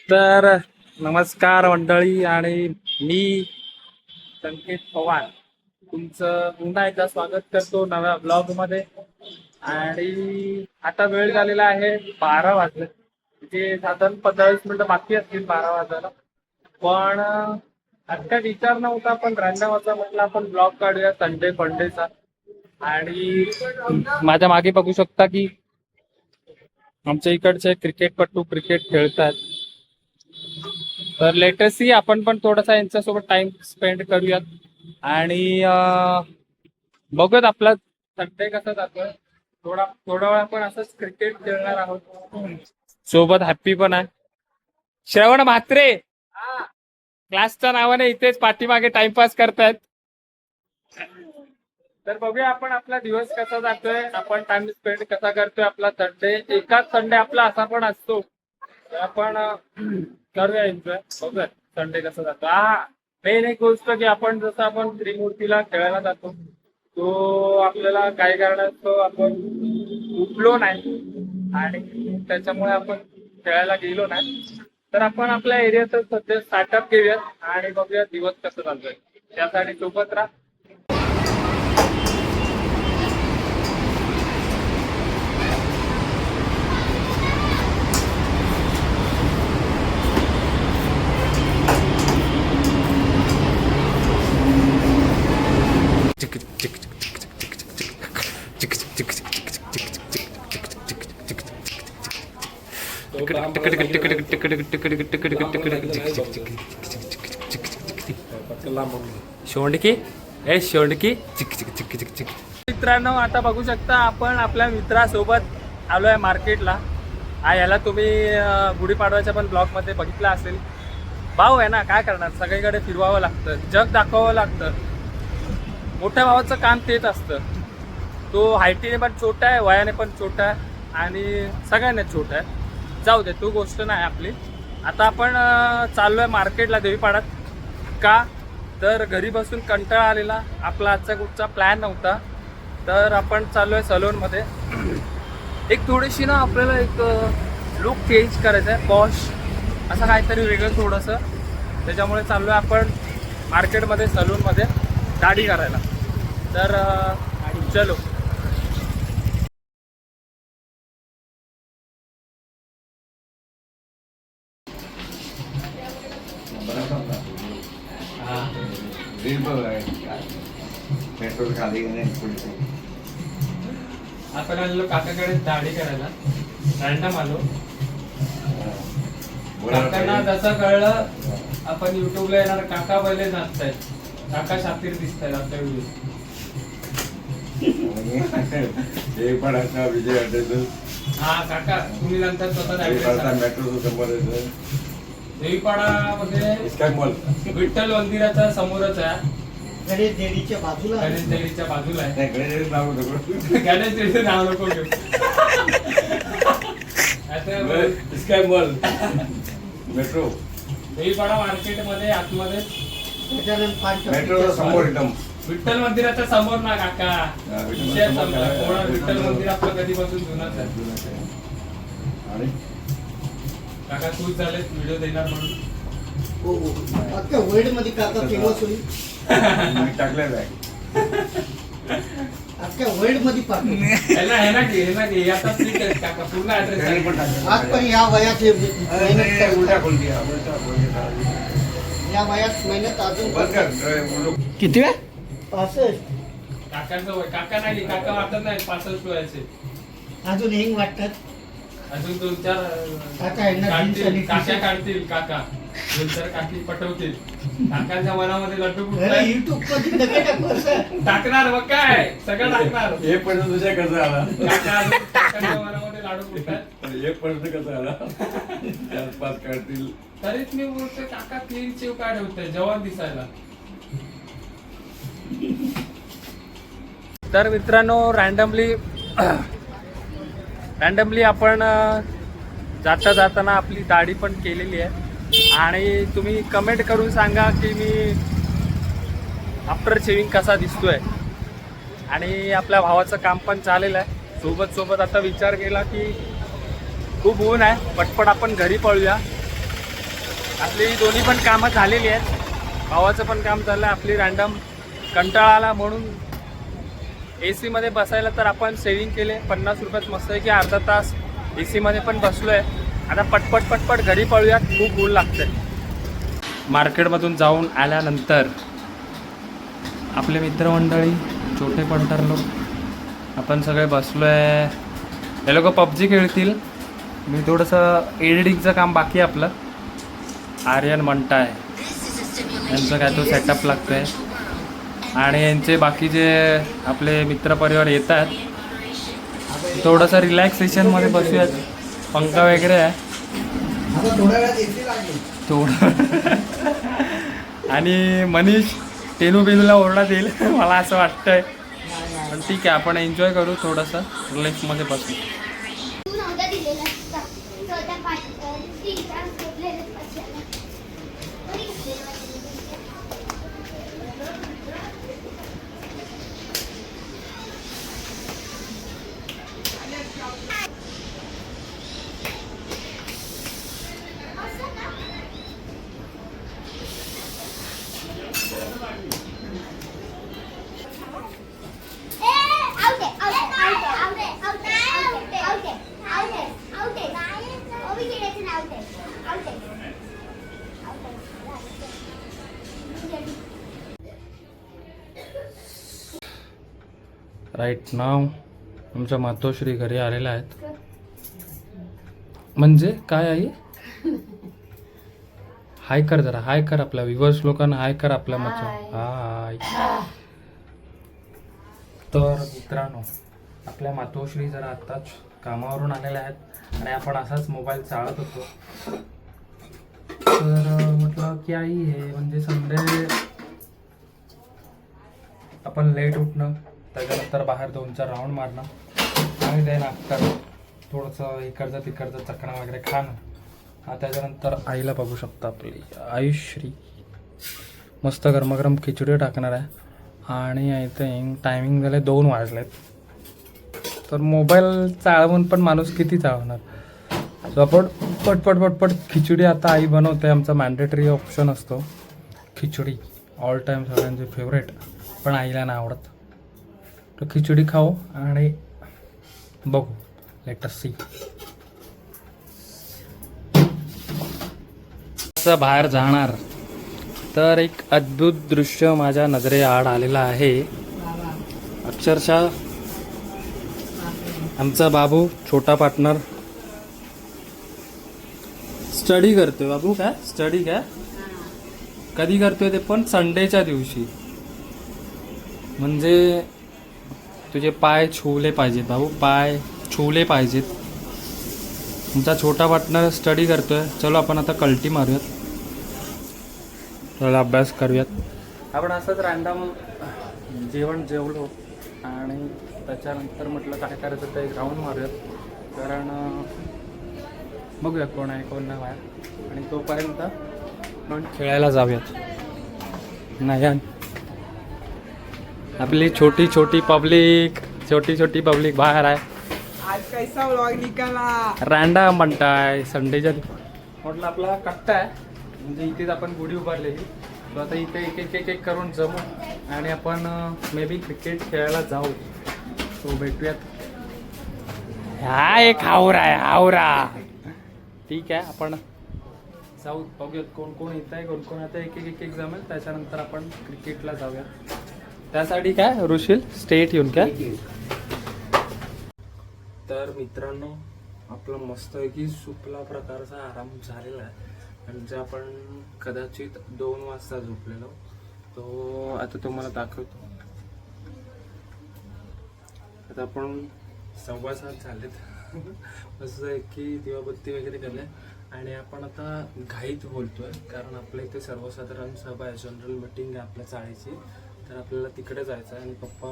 तर नमस्कार मंडळी आणि मी संकेत पवार तुमचं पुन्हा एकदा स्वागत करतो नव्या ब्लॉग मध्ये. आणि आता वेळ झालेला आहे 12 वाजले, म्हणजे साधारण 15-20 मिनिटं बाकी असतील 12 वाजायला. पण आज काय विचार नव्हता, पण रॅन्डम वाजता म्हटलं आपण ब्लॉग काढूया संडे फंडेचा. आणि माझ्या मागे बघू शकता की आमच्या इकडचे क्रिकेटपटू क्रिकेट खेळतात. तर लेटेस्टली आपण पण थोडासा यांच्यासोबत टाइम स्पेंड करूयात आणि बघूयात आपला संडे कसा जातोय. थोडा वेळ आपण असंच क्रिकेट खेळणार आहोत, सोबत हॅप्पी पण आहे. श्रवण म्हात्रे क्लासच्या नावाने इथेच पाठीमागे टाइमपास करतायत. तर बघूया आपण आपला दिवस कसा जातोय, आपण टाइम स्पेंड कसा करतोय. आपला संडे एकाच संडे आपला असा पण असतो, तर आपण करूया एन्जॉय. बघूया संडे कसा जातो. मेन एक गोष्ट की आपण जसं आपण त्रिमूर्तीला खेळायला जातो, तो आपल्याला काय कारणास्तव आपण उठलो नाही आणि त्याच्यामुळे आपण खेळायला गेलो नाही. तर आपण आपल्या एरियाचं सध्या स्टार्टअप घेऊयात आणि बघूया दिवस कसं चालतोय. त्यासाठी सोबत राहा. शोंडकी ए शोंडकी चिक चिक चिक चिक चिक. मित्रांनो, आता बघू शकता आपण आपल्या मित्रासोबत आलोय मार्केटला. याला तुम्ही गुढीपाडव्याच्या पण ब्लॉग मध्ये बघितला असेल. भाऊ आहे ना, काय करणार, सगळीकडे फिरवावं लागतं, जग दाखवावं लागतं. मोठ्या भावाचं काम तेच असतं. तो हायटीने पण छोटा आहे, वयाने पण छोटा आहे आणि सगळ्यांनाच छोटा आहे. जाऊ दे, तू गोष्ट नाही आपली. आता आपण चाललोय मार्केटला देवीपाडात. का तर घरी बसून कंटाळा आलेला, आपला आजचा कुठचा प्लॅन नव्हता. तर आपण चाललोय सलूनमध्ये. एक थोडीशी ना आपल्याला एक लुक चेंज करायचं आहे, पॉश असं काहीतरी वेगळं थोडंसं. त्याच्यामुळे चाललोय आपण मार्केटमध्ये सलूनमध्ये दाढी करायला. तर चलो. आपण आलेलो काकाकडे दाढी करायला, रॅन्डम आलो. काकांना जसं कळलं आपण युट्यूबला येणार, काका पहिले नाचतायत, काका शातीर दिसतायत आपल्या व्हिडिओ. विजय हॉटेल. हा काका, तुम्ही नंतर स्वतः मेट्रो समोर येतं. देवीपाडामध्ये विठ्ठल मंदिराच्या समोरच आहे, गणेश देवीच्या बाजूला. गणेश देवीच्या बाजूला आहे. गणेश नाव नको. गणेश देवीचं नाव नको घेऊ. स्काय मॉल मेट्रो देवीपाडा मार्केटमध्ये आतमध्ये गजानन पानशेत. मेट्रो समोर एकदम. विठ्ठल मंदिराच्या समोर ना काका. विषय संपला. कोणा विठ्ठल मंदिर आपलं कधीपासून जुनच आहे. आणि काका खुश झाले व्हिडिओ देणार म्हणून. हो हो, अख्ख्या वर्ल्ड मध्ये काका फेमस होईल. मी टाकलेलं आहे. अख्ख्या वर्ल्ड मध्ये पाठवू. हे ना की आता फ्री आहेत काका, पूर्ण ऍड्रेस. आज पण या वयाचे मेहनत करत उलटा आहे. खोल दिया, उलटा खोल दिया. या वयात मेहनत अजून बंद कर. किती वेळ 65 काकांचं वय, काका नाही, काका वाटत नाही 65 वयाचे. अजून हेंग वाटतात. अजून 2-4 काका यांना जीन्स आणि काका t-shirt. काढतील. काका 2-4 काकी पटवतील. काकांच्या मनामध्ये लड्डू अरे, फुटलाय. युट्यूब मध्ये नका टाकू असं. टाकणार मग काय, सगळं टाकणार. एक पर्यंत तुझ्या कसं आला. काकांच्या मनामध्ये लाडू फुटतात. एक पर्यंत कसं आला. 4-5 काढतील. तरीच मी बोलतोय काका क्लीन चिव काय ठेवतोय जवान दिसायला. तर मित्रांनो, रॅन्डमली आपण जाताना आपली दाढी पण केलेली आहे. आणि तुम्ही कमेंट करून सांगा की मी आफ्टर शेविंग कसा दिसतोय. आणि आपल्या भावाचं काम पण चालेलं आहे. सोबत आता विचार केला की खूप ऊन आहे, पटपट आपण घरी पळूया. आपली दोन्ही पण कामं झालेली आहेत. भावाचं पण काम झालं. आपली रॅन्डम कंटाळा आला म्हणून AC मध्ये बसायला तर आपण सेविंग केले 50 रुपयात मस्त आहे की अर्धा तास AC मध्ये पण बसलोय. आता पटपट घरी पळूयात, खूप ऊन लागतंय. मार्केटमधून जाऊन आल्यानंतर आपले मित्रमंडळी छोटे पंटर लोक आपण सगळे बसलोय. हे लोक PUBG खेळतील. मी थोडंसं एडिटिंगचं काम बाकी आहे आपलं. आर्यन म्हणताय यांचं काय तो सेटअप लागतोय आणि यांचे बाकीचे आपले मित्रपरिवार येत आहेत. थोडंसं रिलॅक्सेशनमध्ये बसूयात. पंखा वगैरे आहे आता थोड्या वेळात AC लागेल. थोडं आणि मनीष टेनूला ओरडा देईल मला असं वाटतंय. पण ठीक आहे, आपण एन्जॉय करू, थोडंसं रिलॅक्समध्ये बसू. तू नव्हता दिलेला असता. तो त्या तीनचा घेतलेला कशाला? कोणी घेतलेला? राईट नाव आमच्या मातोश्री घरी आलेल्या आहेत. म्हणजे काय आहे? हाय कर जरा, हाय कर आपल्या व्ह्युअर्स लोकांना, हाय कर आपल्या हाय. तर मित्रांनो, आपल्या मातोश्री जरा आत्ताच कामावरून आलेल्या आहेत आणि आपण असाच मोबाईल चाळत होतो. तर म्हटलं की आई हे म्हणजे संडे आपण लेट उठणं, त्याच्यानंतर बाहेर 2-4 राऊंड मारणं आणि देन आफ्टर थोडंसं इकडचं तिकडचं चकणा वगैरे खाणं. त्याच्यानंतर आईला बघू शकता आपली आयुश्री मस्त गरमागरम खिचडी टाकणार आहे आणि आय थिंक टायमिंग झाले 2 वाजलेत. तर मोबाईल चाळवून पण माणूस किती चाळवणार. सो आपण पटपट खिचडी आता आई बनवते. आमचा मॅन्डेटरी ऑप्शन असतो खिचडी, ऑल टाईम सगळ्यांचे फेवरेट, पण आईला नाही आवडत. तर खिचडी खाऊ आणि बघू, लेट अस सी. बाहेर जाणार तर एक अद्भुत दृश्य माझ्या नजरेआड आलेलं आहे. अक्षरशः आमचा बाबू छोटा पार्टनर स्टडी करतोय. बाबू काय स्टडी काय कधी करतोय ते पण संडेच्या दिवशी. म्हणजे तुझे पाय छुवले पाहिजेत बाबू, पाय छुवले पाहिजेत. तुमचा छोटा पार्टनर स्टडी करतोय. चलो आपण आता कल्टी मारूयात, चला अभ्यास करूयात. आपण असंच रॅन्डम जेवण जेवलो आणि त्याच्यानंतर म्हटलं काय करायचं ते राऊंड मारूयात, कारण बघूया कोण आहे कोण नाही बाहेर. आणि तोपर्यंत आपण खेळायला जाऊयात. नाही आपली छोटी छोटी पब्लिक बाहेर आहे. आज कैसा व्लॉग निकाला. रॅन्डम म्हणताय संडेच्या म्हटलं आपला कट्टा आहे, म्हणजे इथेच आपण गुढी उभारलेली. तर आता इथे एक एक करून जमू आणि आपण मे बी क्रिकेट खेळायला जाऊ. सो भेटूयात. हा एक हावरा ठीक आहे. आपण जाऊ, बघूयात कोण कोण येत आहे, कोण कोण आता एक जमेल. त्याच्यानंतर आपण क्रिकेटला जाऊयात. त्यासाठी काय ऋषील स्टेट येऊन काय. तर मित्रांनो, आपला मस्तपैकी सुपला प्रकारचा आराम झालेला आहे. म्हणजे आपण कदाचित 2 वाजता झोपलेलो. तो आता तुम्हाला दाखवतो. आता आपण 7:15 झालेत. असं आहे की दिवाबत्ती वगैरे केले आणि आपण आता घाईत बोलतोय, कारण आपल्या इथे सर्वसाधारण सभा आहे, जनरल मीटिंग आहे आपल्या चाळीची. तर आपल्याला तिकडे जायचं आहे आणि पप्पा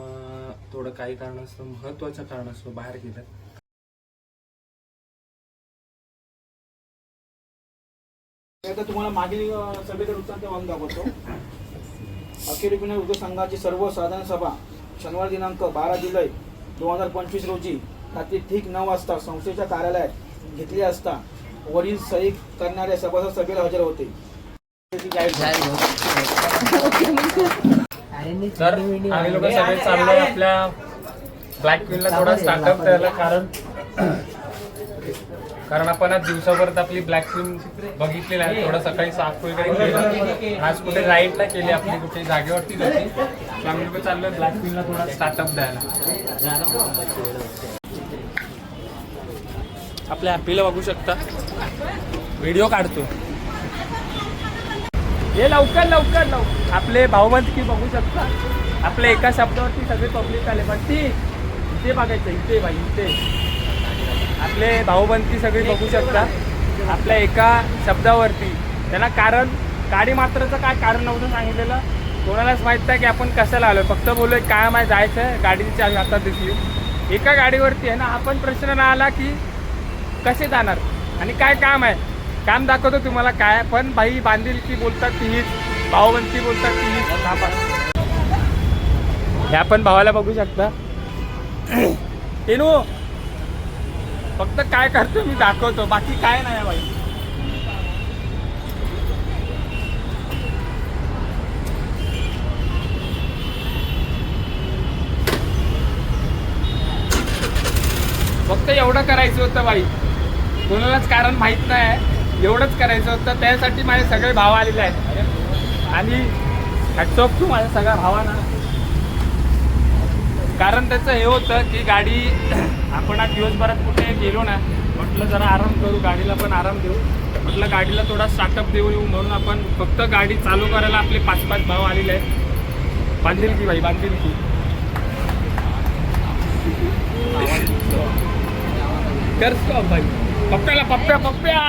थोडं काही कारणास्तव, महत्त्वाच्या कारणास्तव बाहेर गेलं. आता तुम्हाला मागील सभेचा वृत्तांत वाहून दाखवतो. अखिल विनायक उर्दू संघाची सर्वसाधारण सभा शनिवार दिनांक 12 जुलै 2025 रोजी रात्री ठीक 9 वाजता संस्थेच्या कार्यालयात घेतली असता वरील सही करणाऱ्या सभासद सभेला हजर होते. तर आम्ही लोक सगळे चाललोय आपल्या ब्लॅक क्वीनला थोडा स्टार्टअप द्यायला, कारण आपण आज दिवसाभरात आपली ब्लॅक क्वीन बघितलेली आहे. थोडं सकाळी साफ वगैरे केलं, आज कुठे राईड नाही केली आपली, कुठे जागेवरतीच होती. तर आम्ही लोक चाललोय ब्लॅक क्वीनला थोडा स्टार्टअप द्यायला. आपल्या हॅपीला बघू शकता, व्हिडिओ काढतो. हे लवकर लवकर लवकर आपले भाऊबंद की बघू शकता. आपल्या एका शब्दावरती सगळे पब्लिक आले, पण ती इथे बघायचं, इथे बाई इथे आपले भाऊबंदी सगळी बघू शकता. आपल्या एका शब्दावरती त्यांना कारण गाडी मात्रचं काय कारण नव्हतं सांगितलेलं, कोणालाच माहीत नाही की आपण कशाला आलो. फक्त बोललोय काय माहीत जायचं आहे, गाडीची चावी हातात दिसली. एका गाडीवरती आहे ना, आपण प्रश्न ना आला की कसे जाणार आणि काय काम आहे. काम दाखवतो तुम्हाला काय, पण बाई बांधिलकी बोलतात ती हीच, भाऊबंदी बोलतात ती हीच. हे आपण भावाला बघू शकता. तेनू फक्त काय करतो मी दाखवतो, बाकी काय नाही बाई. फक्त एवढं करायचं होतं बाई, कोणालाच कारण माहीत नाही, एवढंच करायचं होतं. त्यासाठी माझे सगळे भाव आलेले आहेत आणि हॅट्स ऑफ टू माझ्या सगळ्या भावांना. कारण त्याचं हे होतं की गाडी आपण आज दिवसभरात कुठे गेलो ना, म्हटलं जरा आराम करू, गाडीला पण आराम देऊ, म्हटलं गाडीला थोडा स्टार्टअप देऊ येऊ म्हणून आपण फक्त गाडी चालू करायला आपले 5-5 भाव आलेले आहेत. बांधील की बाई, बांधील की कर स्टॉप बाई. पप्प्याला पप्प्या पप्प्या